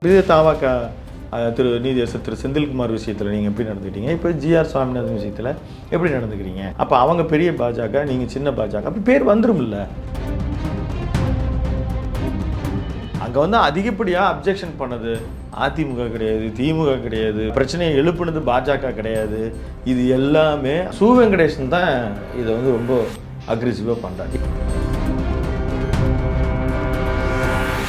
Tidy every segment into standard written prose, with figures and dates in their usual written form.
இது தாவாக நீதியரசர் திரு செந்தில்குமார் விஷயத்தில் நீங்கள் எப்படி நடந்துக்கிட்டீங்க, இப்போ ஜிஆர் சுவாமிநாதன் விஷயத்தில் எப்படி நடந்துக்கிறீங்க? அப்போ அவங்க பெரிய பாஜக, நீங்கள் சின்ன பாஜக, அப்போ பேர் வந்துரும்ல. அங்கே வந்து அதிகப்படியாக அப்ஜெக்ஷன் பண்ணது அதிமுக கிடையாது, திமுக கிடையாது, பிரச்சனையை எழுப்புனது பாஜக கிடையாது. இது எல்லாமே சு வெங்கடேசன் தான் இதை வந்து ரொம்ப அக்ரெசிவாக பண்ணுறாங்க.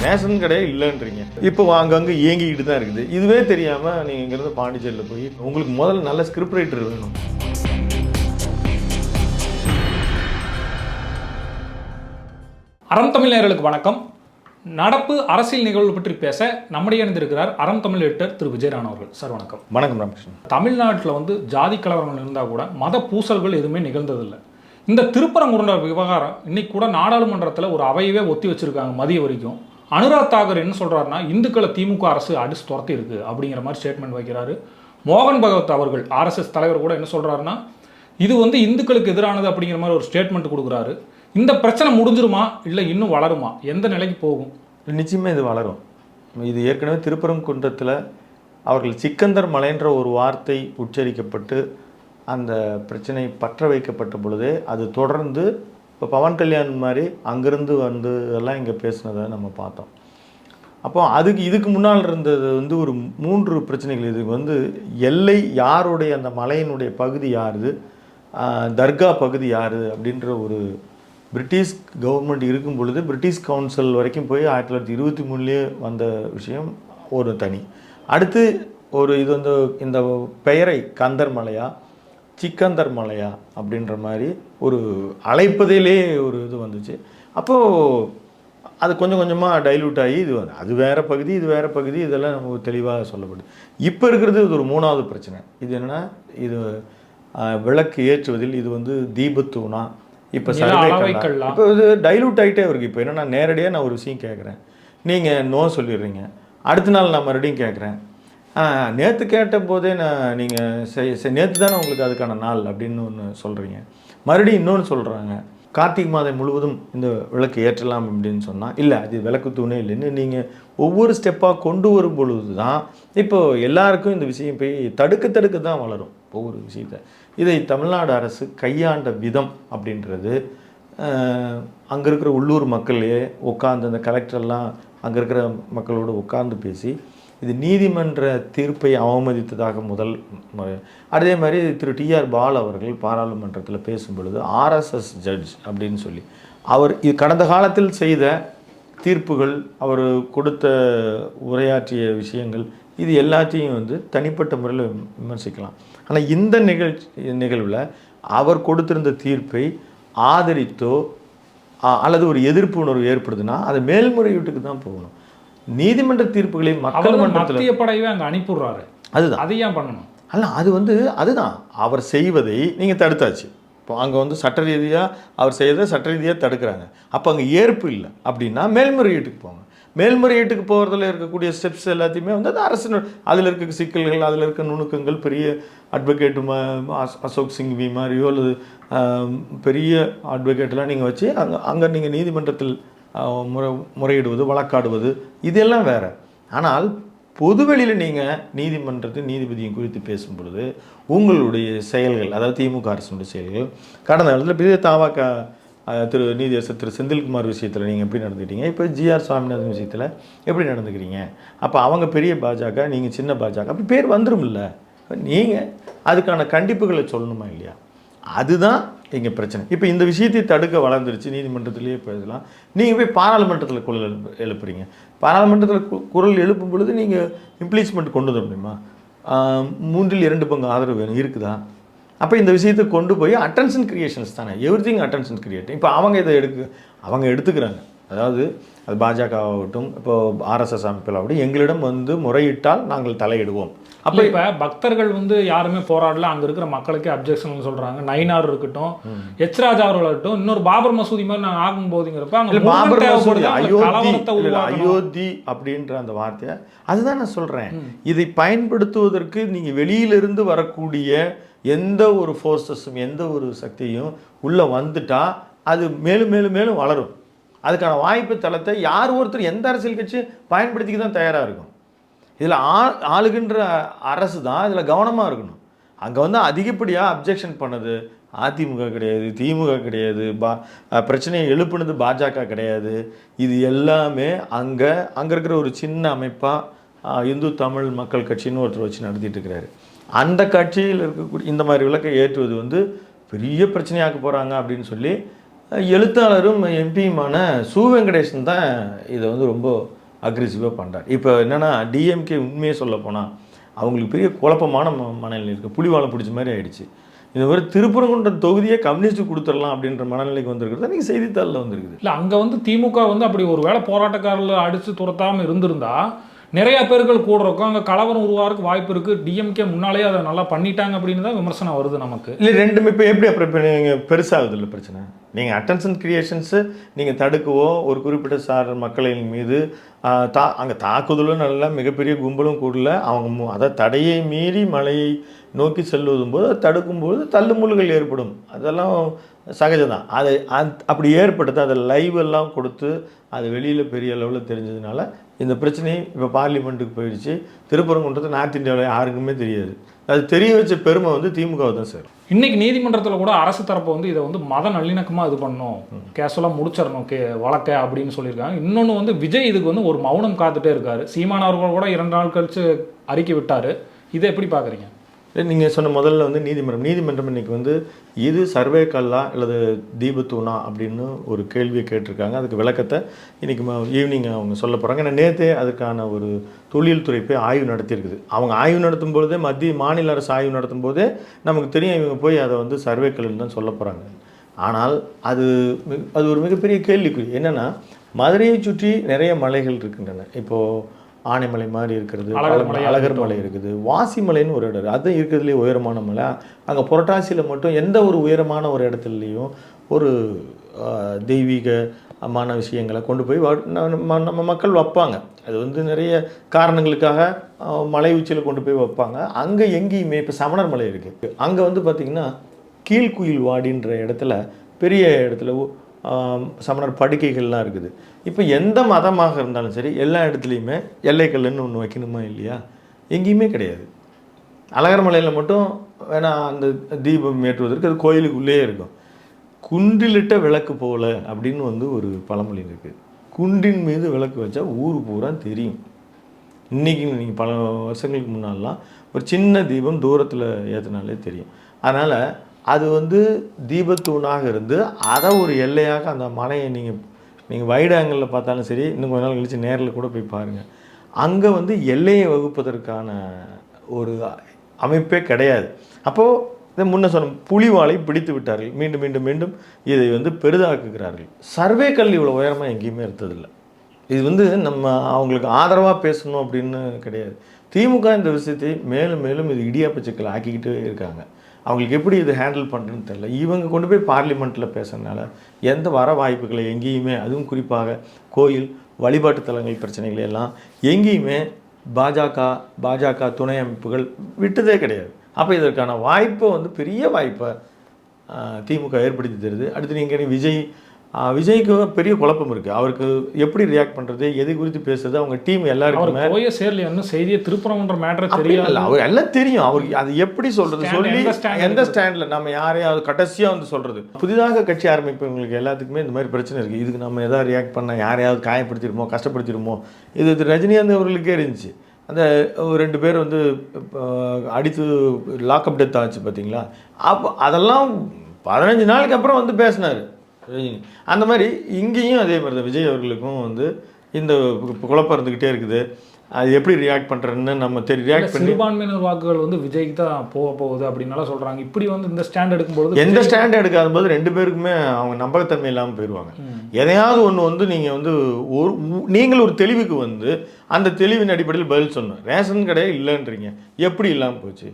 ரேஷன் கடையே இல்லைன்றீங்க, இப்போ அங்கங்கே இயங்கிக்கிட்டு தான் இருக்குது. இதுவே தெரியாமல் நீங்கள் இங்கேருந்து பாண்டிச்சேரியில் போய் உங்களுக்கு முதல்ல நல்ல ஸ்கிரிப்ட் ரைட்டர் வேணும். அறம் தமிழ் நேயர்களுக்கு வணக்கம். நடப்பு அரசியல் நிகழ்வு பற்றி பேச நம்முடைய இணைந்திருக்கிறார் அறம் தமிழ் எடிட்டர் திரு விஜயராணன் அவர்கள். சார் வணக்கம். வணக்கம் ராமகிருஷ்ணன். தமிழ்நாட்டில் வந்து ஜாதி கலவரங்கள் இருந்தால் கூட மத பூசல்கள் எதுவுமே நிகழ்ந்ததில்லை. இந்த திருப்பரங்குன்றம் விவகாரம் இன்னைக்கு கூட நாடாளுமன்றத்தில் ஒரு அவையவே ஒத்தி வச்சிருக்காங்க மதிய வரைக்கும். அனுராக் தாகர் என்ன சொல்றாருன்னா, இந்துக்களை திமுக அரசு அடிச்சு துரத்தி இருக்கு அப்படிங்கிற மாதிரி ஸ்டேட்மெண்ட் வைக்கிறாரு. மோகன் பகவத் அவர்கள் ஆர்எஸ்எஸ் தலைவர் கூட என்ன சொல்றாருன்னா, இது வந்து இந்துக்களுக்கு எதிரானது அப்படிங்கிற மாதிரி ஒரு ஸ்டேட்மெண்ட் கொடுக்குறாரு. இந்த பிரச்சனை முடிஞ்சிருமா இல்லை இன்னும் வளருமா, எந்த நிலைக்கு போகும்? நிச்சயமாக இது வளரும். இது ஏற்கனவே திருப்பரங்குன்றத்தில் அவர்கள் சிக்கந்தர் மலைன்ற ஒரு வார்த்தை உச்சரிக்கப்பட்டு அந்த பிரச்சனை பற்ற வைக்கப்பட்ட பொழுதே அது தொடர்ந்து இப்போ பவன் கல்யாண் மாதிரி அங்கேருந்து வந்து எல்லாம் இங்கே பேசுனதை நம்ம பார்த்தோம். அப்போ இதுக்கு முன்னால் இருந்தது வந்து ஒரு 3 பிரச்சனைகள். இது வந்து எல்லை யாருடைய, அந்த மலையினுடைய பகுதி யாரு, தர்கா பகுதி யார் அப்படின்ற ஒரு பிரிட்டிஷ் கவர்மெண்ட் இருக்கும் பொழுது பிரிட்டிஷ் கவுன்சில் வரைக்கும் போய் 1923 வந்த விஷயம் ஒரு தனி. அடுத்து இது வந்து இந்த பெயரை கந்தர் மலையா சிக்கந்தர் மலையா அப்படின்ற மாதிரி ஒரு அழைப்பதிலே ஒரு இது வந்துச்சு. அப்போது அது கொஞ்சம் கொஞ்சமாக டைல்யூட் ஆகி இது வந்து அது வேறு பகுதி, இது வேறு பகுதி, இதெல்லாம் நமக்கு தெளிவாக சொல்லப்படுது. இப்போ இருக்கிறது இது ஒரு 3வது பிரச்சனை. இது என்னென்னா, இது விளக்கு ஏற்றுவதில் இது வந்து தீபத்தூணா, இப்போ இப்போ இது டைல்யூட் ஆகிட்டே இருக்கு. இப்போ என்னென்னா, நேரடியாக நான் ஒரு விஷயம் கேட்குறேன், நீங்கள் நோ சொல்லிடுறீங்க. அடுத்த நாள் நான் மறுபடியும் கேட்குறேன், நேற்று கேட்ட போதே நீங்கள் நேற்று தானே உங்களுக்கு அதுக்கான நாள் அப்படின்னு ஒன்று சொல்கிறீங்க. மறுபடியும் இன்னொன்று சொல்கிறாங்க, கார்த்திகை மாதம் முழுவதும் இந்த விளக்கு ஏற்றலாம் அப்படின்னு சொன்னால், இல்லை அது விளக்கு தூணே இல்லைன்னு நீங்கள் ஒவ்வொரு ஸ்டெப்பாக கொண்டு வரும் பொழுது தான் இப்போது எல்லாருக்கும் இந்த விஷயம் போய் தடுக்க தான் வளரும் ஒவ்வொரு விஷயத்தை. இதை தமிழ்நாடு அரசு கையாண்ட விதம் அப்படின்றது, அங்கே இருக்கிற உள்ளூர் மக்களே உட்காந்து, அந்த கலெக்டர்லாம் அங்கே இருக்கிற மக்களோடு உட்கார்ந்து பேசி இது நீதிமன்ற தீர்ப்பை அவமதித்ததாக முதல் முறை. அதே மாதிரி திரு டிஆர் பால் அவர்கள் பாராளுமன்றத்தில் பேசும் பொழுது ஆர்எஸ்எஸ் ஜட்ஜ் அப்படின்னு சொல்லி அவர் இது கடந்த காலத்தில் செய்த தீர்ப்புகள், அவர் கொடுத்த உரையாற்றிய விஷயங்கள், இது எல்லாத்தையும் வந்து தனிப்பட்ட முறையில் விமர்சிக்கலாம். ஆனால் இந்த நிகழ்வில் அவர் கொடுத்திருந்த தீர்ப்பை ஆதரித்தோ அல்லது ஒரு எதிர்ப்பு உணர்வு ஏற்படுதுன்னா அது மேல்முறையீட்டுக்கு தான் போகணும். நீதிமன்ற தீர்ப்புகளை மக்கள் மத்திய படையவே அங்கே அனுப்பிடுறாரு. அதுதான் அதை ஏன் பண்ணணும்? அல்ல, அது வந்து அதுதான் அவர் செய்வதை நீங்கள் தடுத்தாச்சு. இப்போ அங்கே வந்து சட்ட ரீதியாக அவர் செய்வதை சட்ட ரீதியாக தடுக்கிறாங்க. அப்போ அங்கே ஏற்பு இல்லை அப்படின்னா மேல்முறையீட்டுக்கு போங்க. மேல்முறையீட்டுக்கு போகிறதுல இருக்கக்கூடிய ஸ்டெப்ஸ் எல்லாத்தையுமே வந்து அது அரசு, அதில் இருக்க சிக்கல்கள், அதில் இருக்க நுணுக்கங்கள், பெரிய அட்வொகேட்டு அசோக் சிங்வி மாதிரியோ அல்லது பெரிய அட்வொகேட்டெலாம் நீங்கள் வச்சு அங்கே நீங்கள் நீதிமன்றத்தில் முறையிடுவது, வழக்காடுவது, இதெல்லாம் வேறு. ஆனால் பொதுவெளியில் நீங்கள் நீதிமன்றத்தின் நீதிபதியும் குறித்து பேசும் பொழுது உங்களுடைய செயல்கள், அதாவது திமுக அரசுடைய செயல்கள் கடந்த காலத்தில் பெரிய தாவாக நீதியரசர் திரு செந்தில்குமார் விஷயத்தில் நீங்கள் எப்படி நடந்துக்கிட்டீங்க, இப்போ ஜிஆர் சுவாமிநாதன் விஷயத்தில் எப்படி நடந்துக்கிறீங்க? அப்போ அவங்க பெரிய பாஜக, நீங்கள் சின்ன பாஜக, அப்போ பேர் வந்துரும்ல. நீங்கள் அதுக்கான கண்டிப்புகளை சொல்லணுமா இல்லையா? அதுதான் இங்கே பிரச்சனை. இப்போ இந்த விஷயத்தை தடுக்க வளர்ந்துருச்சு, நீதிமன்றத்திலேயே பேசலாம். நீங்கள் போய் பாராளுமன்றத்தில் குரல் எழுப்புறீங்க. பாராளுமன்றத்தில் குரல் எழுப்பும் பொழுது நீங்கள் இம்ப்ளீச்மெண்ட் கொண்டு வர முடியுமா? 3/2 ஆதரவு வேணும், இருக்குதா? அப்போ இந்த விஷயத்தை கொண்டு போய் அட்டென்ஷன் கிரியேஷன்ஸ் தானே, எவ்ரிதிங் அட்டென்ஷன் கிரியேட். இப்போ அவங்க எடுத்துக்கிறாங்க. அதாவது அது பாஜக ஆகட்டும், இப்போ ஆர்எஸ்எஸ் அமைப்பில் ஆகட்டும், எங்களிடம் வந்து முறையிட்டால் நாங்கள் தலையிடுவோம். அப்போ இப்போ பக்தர்கள் வந்து யாருமே போராடல, அங்கே இருக்கிற மக்களுக்கே அப்ஜெக்ஷன் சொல்கிறாங்க. நயினார் இருக்கட்டும், எச் ராஜா அவர்கள் இருக்கட்டும், இன்னொரு பாபர் மசூதி மாதிரி நாங்கள் ஆகும் போதுங்கிறப்ப அங்கே பாபர் மசூதி அயோத்தி அப்படின்ற அந்த வார்த்தையை அதுதான் நான் சொல்கிறேன். இதை பயன்படுத்துவதற்கு நீங்கள் வெளியிலிருந்து வரக்கூடிய எந்த ஒரு ஃபோர்ஸஸும் எந்த ஒரு சக்தியும் உள்ளே வந்துட்டா அது மேலும் மேலும் மேலும் வளரும். அதுக்கான வாய்ப்பு தளத்தை யார் ஒருத்தர் எந்த அரசியல் கட்சி பயன்படுத்திக்க தான் தயாராக இருக்கும். இதில் ஆளுகின்ற அரசு தான் இதில் கவனமாக இருக்கணும். அங்கே வந்து அதிகப்படியாக அப்ஜெக்ஷன் பண்ணது அதிமுக கிடையாது, திமுக கிடையாது, பிரச்சனையை எழுப்புனது பாஜக கிடையாது. இது எல்லாமே அங்கே இருக்கிற ஒரு சின்ன அமைப்பாக இந்து தமிழ் மக்கள் கட்சின்னு ஒருத்தர் வச்சு நடத்திட்டு இருக்கிறாரு. அந்த கட்சியில் இருக்கக்கூடிய இந்த மாதிரி விளக்கை ஏற்றுவது வந்து பெரிய பிரச்சனையாக்க போகிறாங்க அப்படின்னு சொல்லி எழுத்தாளரும் எம்பியுமான சு வெங்கடேசன் தான் இதை வந்து ரொம்ப அக்ரெசிவாக பண்ணுறார். இப்போ என்னென்னா டிஎம்கே உண்மையே சொல்ல போனால் அவங்களுக்கு பெரிய குழப்பமான மனநிலை இருக்குது. புலிவாலம் பிடிச்ச மாதிரி ஆயிடுச்சு. இந்த மாதிரி திருப்பரங்குன்றம் தொகுதியை கம்யூனிஸ்ட்டு கொடுத்துடலாம் அப்படின்ற மனநிலைக்கு வந்திருக்கிறது நீங்கள் செய்தித்தாளில் வந்திருக்குது. இல்லை, அங்கே வந்து திமுக வந்து அப்படி ஒரு வேளை போராட்டக்காரர்கள் அடித்து துரத்தாமல் இருந்திருந்தா நிறைய பேர்கள் கூட இருக்கும், அங்கே கலவரம் உருவாகிறதுக்கு வாய்ப்பு இருக்குது. டிஎம்கே முன்னாலே அதை நல்லா பண்ணிட்டாங்க அப்படின்னு தான் விமர்சனம் வருது நமக்கு. இல்லை, ரெண்டுமே இப்போ எப்படி அப்புறம் இப்போ நீங்கள் பெருசாகுது இல்லை பிரச்சனை. நீங்கள் அட்டென்ஷன் கிரியேஷன்ஸு நீங்கள் தடுக்கவோ ஒரு குறிப்பிட்ட சார் மக்களின் மீது அங்கே தாக்குதலும் நல்லா மிகப்பெரிய கும்பலும் கூடல அவங்க அதை தடையை மீறி மலையை நோக்கி செல்வதும் போது அதை தடுக்கும்போது தள்ளுமுள்ளுகள் ஏற்படும். அதெல்லாம் சகஜம்தான். அதை அப்படி ஏற்படுத்த அதை லைவ் எல்லாம் கொடுத்து அது வெளியில் பெரிய அளவில் தெரிஞ்சதுனால இந்த பிரச்சனை இப்போ பார்லிமெண்ட்டுக்கு போயிடுச்சு. திருப்பரங்குன்றத்தை நார்த் இந்தியாவில் யாருக்குமே தெரியாது. அது தெரிய வச்ச பெருமை வந்து திமுக தான் சார். இன்னைக்கு நீதிமன்றத்தில் கூட அரசு தரப்பு வந்து இதை வந்து மத நல்லிணக்கமாக இது பண்ணணும், கேஷுவலாக முடிச்சிடணும் வழக்க அப்படின்னு சொல்லியிருக்காங்க. இன்னொன்று வந்து விஜய் இதுக்கு வந்து ஒரு மௌனம் காத்துட்டே இருக்காரு. சீமான் அவர்கள் கூட 2 நாள் கழிச்சு அறிக்கை விட்டார். இதை எப்படி பார்க்குறீங்க? நீங்கள் சொன்ன முதல்ல வந்து நீதிமன்றம் இன்றைக்கி வந்து இது சர்வே கல்லா அல்லது தீபத்தூணா அப்படின்னு ஒரு கேள்வியை கேட்டிருக்காங்க. அதுக்கு விளக்கத்தை இன்றைக்கி ஈவினிங் அவங்க சொல்ல போகிறாங்க. ஏன்னா நேற்றே அதுக்கான ஒரு தொழில்துறை போய் ஆய்வு நடத்தியிருக்குது. அவங்க ஆய்வு நடத்தும் பொழுதே மாநில அரசு ஆய்வு நடத்தும் போதே நமக்கு தெரியும் இவங்க போய் அதை வந்து சர்வே கல்லுன்னு தான் சொல்ல போகிறாங்க. ஆனால் அது ஒரு மிகப்பெரிய கேள்விக்குறி. என்னென்னா மதுரையை சுற்றி நிறைய மலைகள் இருக்கின்றன. இப்போது ஆனைமலை மாதிரி இருக்கிறது, அழகர் மலை இருக்குது, வாசிமலைன்னு ஒரு இடம் அது இருக்கிறதுலேயே உயரமான மலை. அங்கே புரட்டாசியில் மட்டும் எந்த ஒரு உயரமான ஒரு இடத்துலையும் ஒரு தெய்வீகமான விஷயங்களை கொண்டு போய் நம்ம மக்கள் வைப்பாங்க. அது வந்து நிறைய காரணங்களுக்காக மலை உச்சியில் கொண்டு போய் வைப்பாங்க. அங்கே எங்கேயுமே இப்போ சமணர் மலை இருக்குது. அங்கே வந்து பார்த்திங்கன்னா கீழ்குயில் வாடின்ற இடத்துல பெரிய இடத்துல சமணர் படுக்கைகள்லாம் இருக்குது. இப்போ எந்த மதமாக இருந்தாலும் சரி எல்லா இடத்துலையுமே எல்லைக்கல்லுன்னு ஒன்று வைக்கணுமா இல்லையா? எங்கேயுமே கிடையாது. அழகர் மலையில் மட்டும் வேணா அந்த தீபம் ஏற்றுவதற்கு அது கோயிலுக்குள்ளேயே இருக்கும். குன்றிலிட்ட விளக்கு போல அப்படின்னு வந்து ஒரு பழமொழி இருக்குது. குன்றின் மீது விளக்கு வச்சா ஊர் பூரா தெரியும். இன்றைக்கி நீங்கள் பல வருஷங்களுக்கு முன்னாலாம் ஒரு சின்ன தீபம் தூரத்தில் ஏற்றினாலே தெரியும். அதனால் அது வந்து தீபத்தூணாக இருந்து அதை ஒரு எல்லையாக அந்த மலையை நீங்கள் வைடு ஆங்கிளில் பார்த்தாலும் சரி, இன்னும் கொஞ்ச நாள் கழிச்சு நேரில் கூட போய் பாருங்கள். அங்கே வந்து எல்லையை வகுப்பதற்கான ஒரு அமைப்பே கிடையாது. அப்போது இதை முன்ன சொன்ன புலிவாலை பிடித்து விட்டார்கள். மீண்டும் மீண்டும் மீண்டும் இதை வந்து பெரிதாக்குகிறார்கள். சர்வே கல் இவ்வளோ உயரமாக எங்கேயுமே இருந்ததில்லை. இது வந்து நம்ம அவங்களுக்கு ஆதரவாக பேசணும் அப்படின்னு கிடையாது. திமுக இந்த விஷயத்தை மேலும் மேலும் இது இடியாப்ப சிக்கல் ஆக்கிக்கிட்டே இருக்காங்க. அவங்களுக்கு எப்படி இது ஹேண்டில் பண்ணுறதுன்னு தெரியல. இவங்க கொண்டு போய் பார்லிமெண்ட்டில் பேசுறதுனால எந்த வர வாய்ப்புகளை எங்கேயுமே, அதுவும் குறிப்பாக கோயில் வழிபாட்டு தலங்கள் பிரச்சனைகள் எல்லாம் எங்கேயுமே பாஜக துணை அமைப்புகள் விட்டதே கிடையாது. அப்போ இதற்கான வாய்ப்பை வந்து பெரிய வாய்ப்பை திமுக ஏற்படுத்தி தருது. அடுத்து நீங்கள் விஜய்க்கு பெரிய குழப்பம் இருக்குது. அவருக்கு எப்படி ரியாக்ட் பண்ணுறது, எது குறித்து பேசுறது, அவங்க டீம் எல்லாருக்குமே செய்தியை திருப்பரங்குன்ற மேட்டர் தெரியல. அவர் எல்லாம் தெரியும். அவருக்கு அது எப்படி சொல்கிறது, சொல்லி எந்த ஸ்டாண்டில் நம்ம யாரையாவது கடைசியாக வந்து சொல்கிறது. புதிதாக கட்சி ஆரம்பிப்பவங்களுக்கு எல்லாத்துக்குமே இந்த மாதிரி பிரச்சனை இருக்குது. இதுக்கு நம்ம எதாவது ரியாக்ட் பண்ணால் யாரையாவது காயப்படுத்திடுமோ, கஷ்டப்படுத்திடுமோ. இது ரஜினிகாந்த் அவர்களுக்கே இருந்துச்சு. அந்த 2 பேர் வந்து அடித்து லாக்அப் டெத் ஆச்சு பார்த்தீங்களா? அப்போ அதெல்லாம் 15 நாளுக்கு அப்புறம் வந்து பேசினார். அந்த மாதிரி இங்கேயும் அதே மாதிரி தான் விஜய் அவர்களுக்கும் வந்து இந்த குழப்பம் இருந்துக்கிட்டே இருக்குது. அது எப்படி ரியாக்ட் பண்ணுறதுன்னு நம்ம ரியாக்ட் பண்ணி சிறுபான்மையினர் வாக்குகள் வந்து விஜய்க்கு தான் போகுது அப்படின்னால சொல்கிறாங்க. இப்படி வந்து இந்த ஸ்டாண்ட் எடுக்கும்போது எந்த ஸ்டாண்ட் எடுக்காத போது 2 பேருக்குமே அவங்க நம்பகத்தன்மை இல்லாமல் போயிடுவாங்க. எதையாவது ஒன்று வந்து நீங்கள் வந்து நீங்கள் ஒரு தெளிவுக்கு வந்து அந்த தெளிவின் அடிப்படையில் பதில் சொன்னோம். ரேஷன் கடையே இல்லைன்றீங்க, எப்படி இல்லாமல் போச்சு?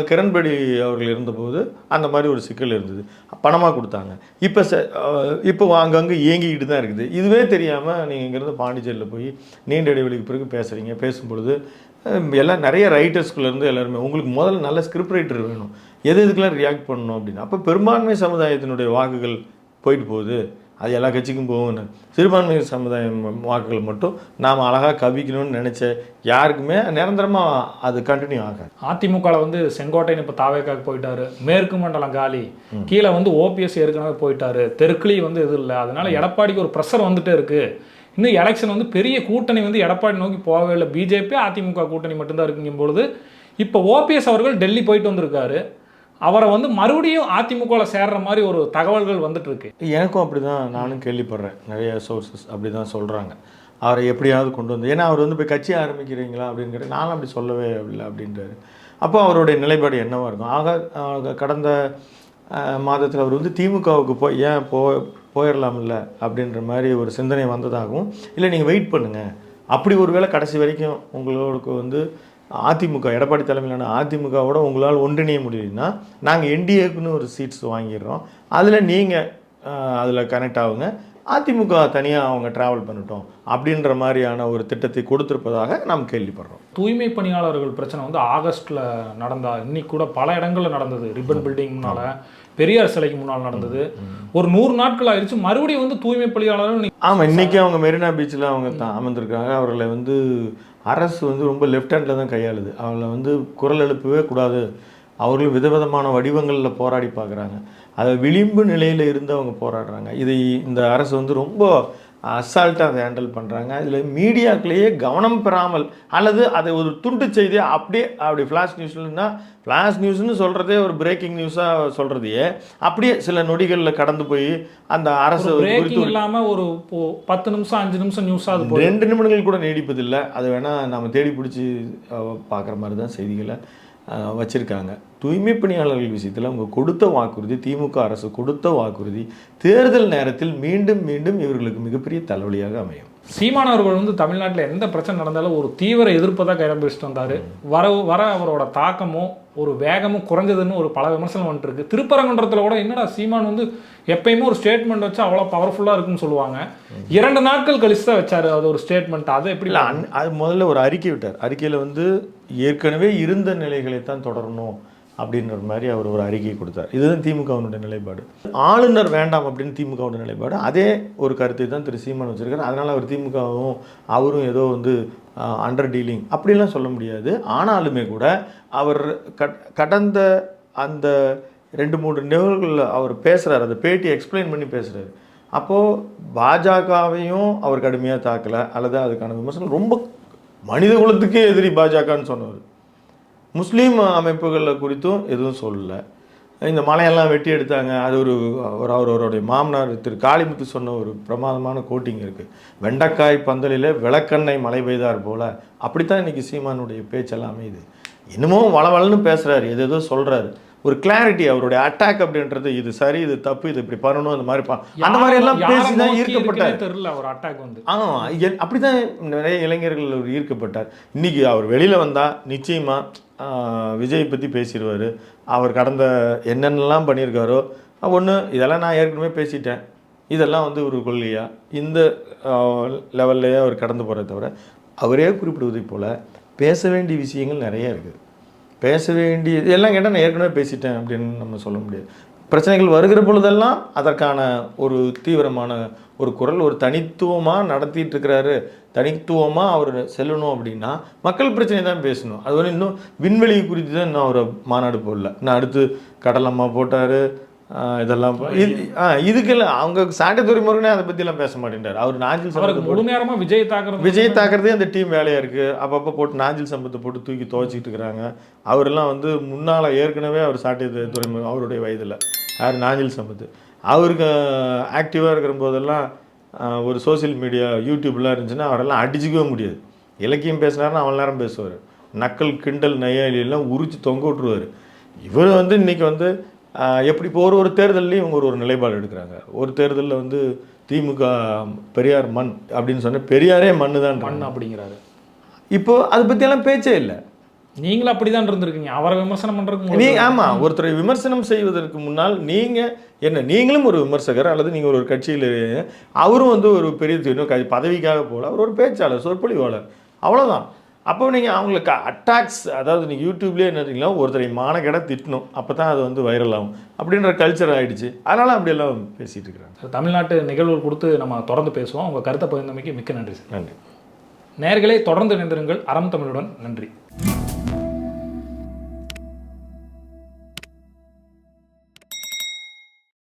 கிரண்பேடி அவர்கள் இருந்தபோது அந்த மாதிரி ஒரு சிக்கல் இருந்தது, பணமாக கொடுத்தாங்க. இப்போ அங்கங்கே இயங்கிக்கிட்டு தான் இருக்குது. இதுவே தெரியாமல் நீங்கள் இங்கேருந்து பாண்டிச்சேரியில் போய் நீண்ட இடைவெளிக்கு பிறகு பேசுகிறீங்க. பேசும்பொழுது எல்லாம் நிறைய ரைட்டர்ஸ்குள்ளேருந்து எல்லாருமே உங்களுக்கு முதல்ல நல்ல ஸ்கிரிப்ட் ரைட்டர் வேணும், எதுக்கெல்லாம் ரியாக்ட் பண்ணணும் அப்படின்னு. அப்போ பெரும்பான்மை சமுதாயத்தினுடைய வாக்குகள் போயிட்டு போகுது. அது எல்லா கட்சிக்கும் போகும்னு. சிறுபான்மை சமுதாயம் வாக்குகள் மட்டும் நாம் அழகாக கவிக்கணும்னு நினச்ச யாருக்குமே நிரந்தரமாக அது கண்டினியூ ஆகாது. அதிமுகவில் வந்து செங்கோட்டையன் இப்போ தாவேக்காக்கு போயிட்டாரு, மேற்கு மண்டலம் காலி, கீழே வந்து ஓபிஎஸ் ஏற்கனவே போயிட்டாரு, தெற்குலி வந்து இது இல்லை. அதனால எடப்பாடிக்கு ஒரு ப்ரெஷர் வந்துட்டே இருக்கு. இன்னும் எலெக்ஷன் வந்து பெரிய கூட்டணி வந்து எடப்பாடி நோக்கி போகவே இல்லை. பிஜேபி அதிமுக கூட்டணி மட்டும்தான் இருக்குங்கும் பொழுது இப்போ ஓபிஎஸ் அவர்கள் டெல்லி போயிட்டு வந்திருக்காரு. அவரை வந்து மறுபடியும் அதிமுகவில் சேர்ற மாதிரி ஒரு தகவல்கள் வந்துட்டு இருக்கு. எனக்கும் அப்படி தான் நானும் கேள்விப்படுறேன். நிறைய சோர்சஸ் அப்படி தான் சொல்கிறாங்க. அவரை எப்படியாவது கொண்டு வந்து, ஏன்னா அவர் வந்து போய் கட்சி ஆரம்பிக்கிறீங்களா அப்படின்னு கேட்டு நானும் அப்படி சொல்லவே இல்லை அப்படின்றாரு. அப்போ அவருடைய நிலைப்பாடு என்னவாக இருக்கும்? ஆக கடந்த மாதத்தில் அவர் வந்து திமுகவுக்கு போயிடலாம்ல அப்படின்ற மாதிரி ஒரு சிந்தனை வந்ததாகவும், இல்லை நீங்கள் வெயிட் பண்ணுங்கள், அப்படி ஒரு வேளை கடைசி வரைக்கும் உங்களுக்கு வந்து அதிமுக எடப்பாடி தலைமையிலான அதிமுகவோட உங்களால் ஒன்றிணைய முடியுதுன்னா நாங்கள் என்டிஏக்குன்னு ஒரு சீட்ஸ் வாங்கிடுறோம், அதில் நீங்கள் அதில் கனெக்ட் ஆகுங்க, அதிமுக தனியாக அவங்க ட்ராவல் பண்ணட்டும் அப்படின்ற மாதிரியான ஒரு திட்டத்தை கொடுத்துருப்பதாக நாம் கேள்விப்படுறோம். தூய்மை பணியாளர்கள் பிரச்சனை வந்து ஆகஸ்ட்டில் நடந்தா, இன்னைக்கு கூட பல இடங்களில் நடந்தது. ரிப்பன் பில்டிங் முன்னால், பெரியார் சிலைக்கு முன்னால் நடந்தது. ஒரு 100 நாட்கள் ஆயிடுச்சு, மறுபடியும் வந்து தூய்மை பணியாளர்கள். ஆமாம், இன்றைக்கி அவங்க மெரினா பீச்சில் அவங்க அமர்ந்திருக்காங்க. அவர்களை வந்து அரசு வந்து ரொம்ப லெஃப்ட் ஹேண்டில் தான் கையாளுது. அவங்கள வந்து குரல் எழுப்பவே கூடாது, அவர்களும் விதவிதமான வடிவங்களில் போராடி பார்க்குறாங்க. அதை விளிம்பு நிலையில் இருந்து அவங்க போராடுறாங்க. இந்த அரசு வந்து ரொம்ப அசால்ட்டாக அதை ஹேண்டில் பண்ணுறாங்க. இதில் மீடியாக்களையே கவனம் பெறாமல், அல்லது அதை ஒரு துண்டு செய்தியை அப்படி ஃப்ளாஷ் நியூஸ்லன்னா ஃப்ளாஷ் நியூஸ்னு சொல்கிறதே ஒரு பிரேக்கிங் நியூஸாக சொல்கிறதையே அப்படியே சில நொடிகளில் கடந்து போய் அந்த அரசு இல்லாமல் ஒரு 10 நிமிஷம் 5 நிமிஷம் நியூஸாக அது 2 நிமிடங்கள் கூட நீடிப்பதில்லை. அது வேணால் நம்ம தேடி பிடிச்சி பார்க்குற மாதிரி தான் செய்திகளை வச்சுருக்காங்க. தூய்மை பணியாளர்கள் விஷயத்தில் அவங்க கொடுத்த வாக்குறுதி, திமுக அரசு கொடுத்த வாக்குறுதி தேர்தல் நேரத்தில் மீண்டும் மீண்டும் இவர்களுக்கு மிகப்பெரிய தலைவலியாக அமையும். சீமானவர்கள் வந்து தமிழ்நாட்டில் எந்த பிரச்சனை நடந்தாலும் ஒரு தீவிர எதிர்ப்பை தான் கைரம்பிச்சுட்டு வந்தார். வர அவரோட தாக்கமும் ஒரு வேகமும் குறைஞ்சதுன்னு ஒரு பல விமர்சனம் வந்துட்டு இருக்கு. திருப்பரங்குன்றத்தில் கூட என்னடா சீமான் வந்து எப்பயுமே ஒரு ஸ்டேட்மெண்ட் வச்சு அவ்வளோ பவர்ஃபுல்லாக இருக்குன்னு சொல்லுவாங்க. 2 நாட்கள் கழிச்சு தான் வச்சார் அது ஒரு ஸ்டேட்மெண்ட். அதை எப்படி இல்லை, அது முதல்ல ஒரு அறிக்கை விட்டார். அறிக்கையில் வந்து ஏற்கனவே இருந்த நிலைகளை தான் தொடரணும் அப்படின்ற மாதிரி அவர் ஒரு அறிக்கை கொடுத்தார். இதுதான் திமுகவினுடைய நிலைப்பாடு. ஆளுநர் வேண்டாம் அப்படின்னு திமுகவுடைய நிலைப்பாடு. அதே ஒரு கருத்தை தான் திரு சீமான் வச்சிருக்காரு. அதனால் அவர் திமுகவும் அவரும் ஏதோ வந்து அண்டர் டீலிங் அப்படிலாம் சொல்ல முடியாது. ஆனாலுமே கூட அவர் கடந்த அந்த 2-3 நிகழ்வுகளில் அவர் பேசுகிறார், அந்த பேட்டி எக்ஸ்பிளைன் பண்ணி பேசுகிறார். அப்போது பாஜகவையும் அவர் கடுமையாக தாக்கலை, அல்லது அதுக்கான விமர்சனம் ரொம்ப மனித குலத்துக்கே எதிரி பாஜகன்னு சொன்னவர். முஸ்லீம் அமைப்புகளில் குறித்தும் எதுவும் சொல்லலை. இந்த மலையெல்லாம் வெட்டி எடுத்தாங்க, அது அவருடைய மாமனார் திரு காளிமுத்து சொன்ன ஒரு பிரமாதமான கோட்டிங் இருக்குது. வெண்டைக்காய் பந்தலில் விளக்கெண்ணெய் மழை பெய்தார் போல். அப்படித்தான் இன்றைக்கி சீமானுடைய பேச்செல்லாம் அமையுது. இன்னமும் வளவளன்னு பேசுகிறாரு, எதோ சொல்கிறாரு. ஒரு கிளாரிட்டி, அவருடைய அட்டாக் அப்படின்றது இது சரி, இது தப்பு, இது இப்படி பண்ணணும், அந்த மாதிரி எல்லாம் பேசி தான் ஈர்க்கப்பட்டார். தெரியல ஒரு அட்டாக் வந்து. அப்படி தான் நிறைய இளைஞர்கள் ஈர்க்கப்பட்டார். இன்றைக்கி அவர் வெளியில் வந்தால் நிச்சயமாக விஜய் பற்றி பேசிடுவார். அவர் கடந்த என்னென்னலாம் பண்ணியிருக்காரோ ஒன்று, இதெல்லாம் நான் ஏற்கனவே பேசிட்டேன், இதெல்லாம் வந்து ஒரு கொள்கையா, இந்த லெவல்லையே அவர் கடந்து போகிறத தவிர அவரே குறிப்பிடுவதை போல் பேச வேண்டிய விஷயங்கள் நிறைய இருக்குது. பேச வேண்டியது எல்லாம் கேட்டால் நான் ஏற்கனவே பேசிட்டேன் அப்படின்னு நம்ம சொல்ல முடியாது. பிரச்சனைகள் வருகிற பொழுதெல்லாம் அதற்கான ஒரு தீவிரமான ஒரு குரல், ஒரு தனித்துவமாக நடத்திட்டு இருக்கிறாரு. தனித்துவமாக அவர் செல்லணும் அப்படின்னா மக்கள் பிரச்சனை தான் பேசணும். அது வந்து இன்னும் விண்வெளி குறித்து தான் இன்னும் அவர் மாநாடு போடல. இன்னும் அடுத்து கடலம்மா போட்டார், இதெல்லாம் இதுக்கெல்லாம் அவங்க சாட்டை துறைமுருகனே அதை பற்றிலாம் பேச மாட்டேன்றார். அவர் நாஞ்சில் சம்பத்தை முழு நேரமாக விஜய் தாக்குறதே அந்த டீம் வேலையாக இருக்குது. அப்பப்போ போட்டு நாஞ்சில் சம்பத்தை போட்டு தூக்கி துவச்சிக்கிட்டு இருக்கிறாங்க. அவரெல்லாம் வந்து முன்னால் ஏற்கனவே அவர் சாட்டை துறைமுருகன் அவருடைய வயதில் யார் நாஞ்சில் சம்பத்து அவருக்கு ஆக்டிவாக இருக்கிற போதெல்லாம் ஒரு சோசியல் மீடியா யூடியூப்லாம் இருந்துச்சுன்னா அவரெல்லாம் அடிச்சிக்கவே முடியாது. இலக்கியம் பேசினாருன்னா அவள் நேரம் பேசுவார். நக்கல் கிண்டல் நையாளியெல்லாம் உரிச்சு தொங்க விட்டுருவார். இவர் வந்து இன்றைக்கி வந்து எப்படி இப்போ ஒரு தேர்தல்லையும் இவங்க ஒரு நிலைப்பாடு எடுக்கிறாங்க. ஒரு தேர்தலில் வந்து திமுக பெரியார் மண் அப்படின்னு சொன்ன பெரியாரே மண்ணு தான் மண் அப்படிங்கிறாரு. இப்போது அதை பற்றியெல்லாம் பேச்சே இல்லை. நீங்களும் அப்படி தான் இருந்திருக்கீங்க. அவரை விமர்சனம் பண்ணுறதுக்கு ஆமாம், ஒருத்தரை விமர்சனம் செய்வதற்கு முன்னால் நீங்களும் ஒரு விமர்சகர், அல்லது நீங்கள் ஒரு கட்சியில் அவரும் வந்து ஒரு பெரிய பதவிக்காக போகல. அவர் ஒரு பேச்சாளர், சொற்பொழிவாளர், அவ்வளோதான். அப்போ நீங்கள் அவங்களுக்கு அட்டாக்ஸ், அதாவது நீங்கள் யூடியூப்லேயே என்னறீங்களா ஒருத்தரை மானக்கேட திட்டணும், அப்போ தான் அது வந்து வைரல் ஆகும் அப்படின்ற கல்ச்சர் ஆகிடுச்சு. அதனால் அப்படியெல்லாம் பேசிகிட்டு இருக்கிறாங்க. தமிழ்நாட்டு நிகழ்வுகள் கொடுத்து நம்ம தொடர்ந்து பேசுவோம். உங்கள் கருத்தை பகிர்ந்தமைக்கு மிக்க நன்றி சார். நன்றி நேயர்களே, தொடர்ந்து இணைந்திருங்கள் அறம் தமிழுடன். நன்றி.